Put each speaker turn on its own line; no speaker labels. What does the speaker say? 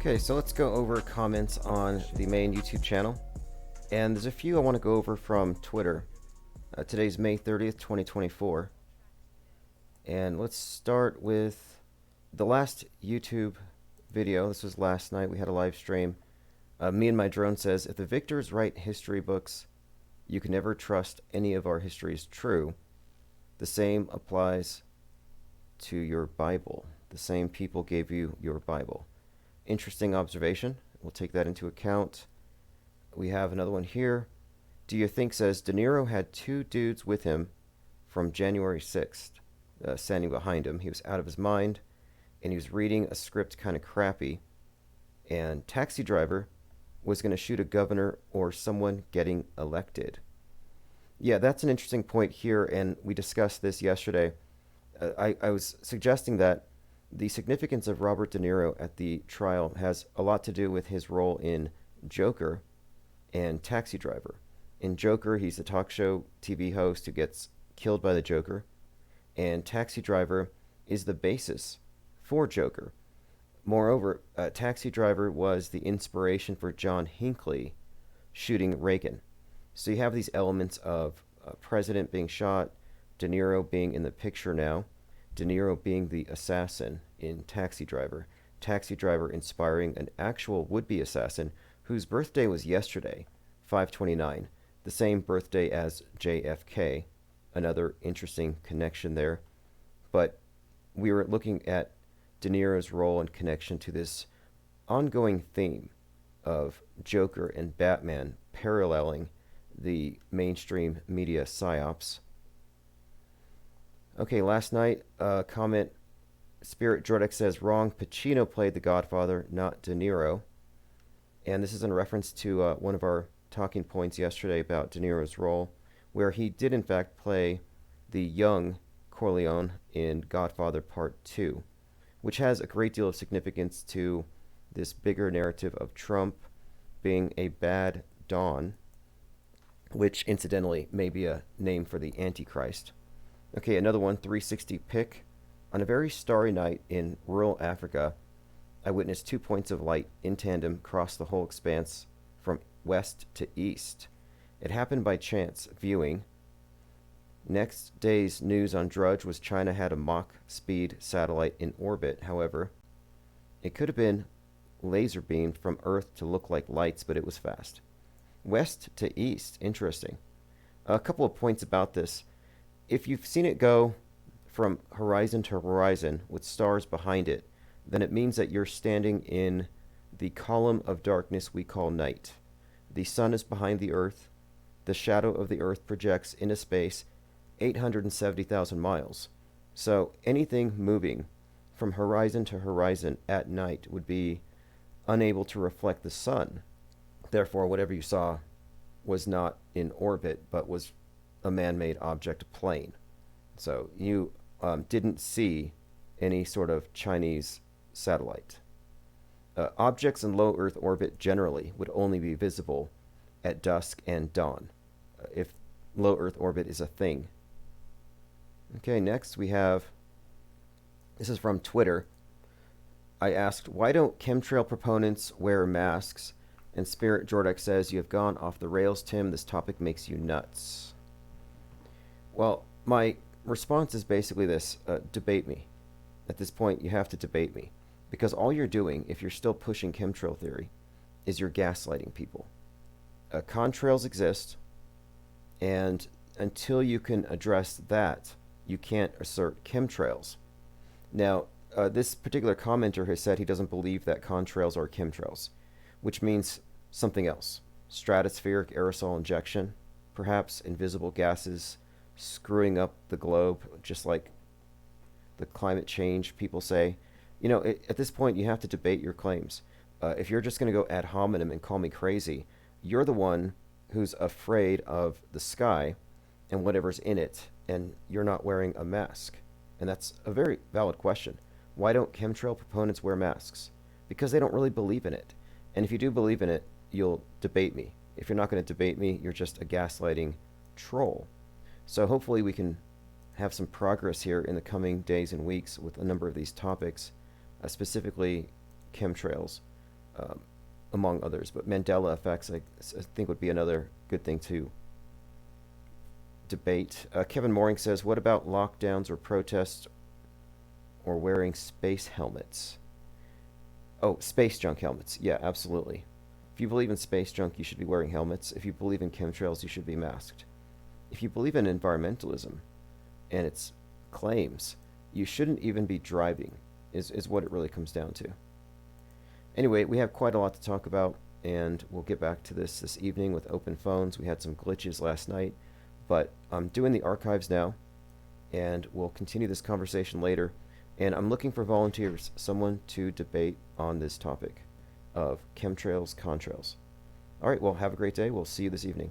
Okay, so let's go over comments on the main YouTube channel. And there's a few I want to go over from Twitter. Today's May 30th, 2024. And let's start with the last YouTube video. This was last night. We had a live stream. Me and my drone says, if the victors write history books, you can never trust any of our history is true. The same applies to your Bible. The same people gave you your Bible. Interesting observation. We'll take that into account. We have another one here. Do you think says De Niro had two dudes with him from January 6th, standing behind him. He was out of his mind, and he was reading a script kind of crappy. And Taxi Driver was going to shoot a governor or someone getting elected. Yeah, that's an interesting point here, and we discussed this yesterday. I was suggesting that the significance of Robert De Niro at the trial has a lot to do with his role in Joker and Taxi Driver. In Joker, he's the talk show TV host who gets killed by the Joker, and Taxi Driver is the basis for Joker. Moreover, Taxi Driver was the inspiration for John Hinckley shooting Reagan. So you have these elements of President being shot, De Niro being in the picture now, De Niro being the assassin in Taxi Driver inspiring an actual would-be assassin whose birthday was yesterday, 5/29, the same birthday as JFK. Another interesting connection there. But we were looking at De Niro's role in connection to this ongoing theme of Joker and Batman paralleling the mainstream media psyops. Okay, last night, comment, Spirit Jordak says, wrong, Pacino played the Godfather, not De Niro. And this is in reference to one of our talking points yesterday about De Niro's role, where he did in fact play the young Corleone in Godfather Part 2, which has a great deal of significance to this bigger narrative of Trump being a bad Don, which incidentally may be a name for the Antichrist. Okay, another one, 360 pick. On a very starry night in rural Africa, I witnessed 2 points of light in tandem cross the whole expanse from west to east. It happened by chance viewing. Next day's news on Drudge was China had a Mach speed satellite in orbit. However, it could have been laser beamed from Earth to look like lights, but it was fast. West to east, interesting. A couple of points about this. If you've seen it go from horizon to horizon with stars behind it, then it means that you're standing in the column of darkness we call night. The sun is behind the Earth. The shadow of the Earth projects into space 870,000 miles. So anything moving from horizon to horizon at night would be unable to reflect the sun. Therefore, whatever you saw was not in orbit, but was a man-made object, a plane. So you didn't see any sort of Chinese satellite. Objects in low Earth orbit generally would only be visible at dusk and dawn, if low Earth orbit is a thing. Okay, next we have, this is from Twitter. I asked, why don't chemtrail proponents wear masks? And Spirit Jordak says, you have gone off the rails, Tim. This topic makes you nuts. Well, my response is basically this. Debate me. At this point, you have to debate me. Because all you're doing, if you're still pushing chemtrail theory, is you're gaslighting people. Contrails exist, and until you can address that, you can't assert chemtrails. Now, this particular commenter has said he doesn't believe that contrails are chemtrails, which means something else. Stratospheric aerosol injection, perhaps invisible gases screwing up the globe, just like the climate change people say. You know, at this point, you have to debate your claims. If you're just going to go ad hominem and call me crazy, you're the one who's afraid of the sky and whatever's in it, and you're not wearing a mask. And that's a very valid question. Why don't chemtrail proponents wear masks? Because they don't really believe in it. And if you do believe in it, you'll debate me. If you're not going to debate me, you're just a gaslighting troll. So hopefully we can have some progress here in the coming days and weeks with a number of these topics, specifically chemtrails. um, among others. But Mandela effects, I think, would be another good thing to debate. Kevin Mooring says, "What about lockdowns or protests or wearing space helmets?" Oh, space junk helmets. Yeah, absolutely. If you believe in space junk, you should be wearing helmets. If you believe in chemtrails, you should be masked. If you believe in environmentalism and its claims, you shouldn't even be driving, is what it really comes down to. Anyway, we have quite a lot to talk about, and we'll get back to this evening with open phones. We had some glitches last night, but I'm doing the archives now, and we'll continue this conversation later. And I'm looking for volunteers, someone to debate on this topic of chemtrails, contrails. All right, well, have a great day. We'll see you this evening.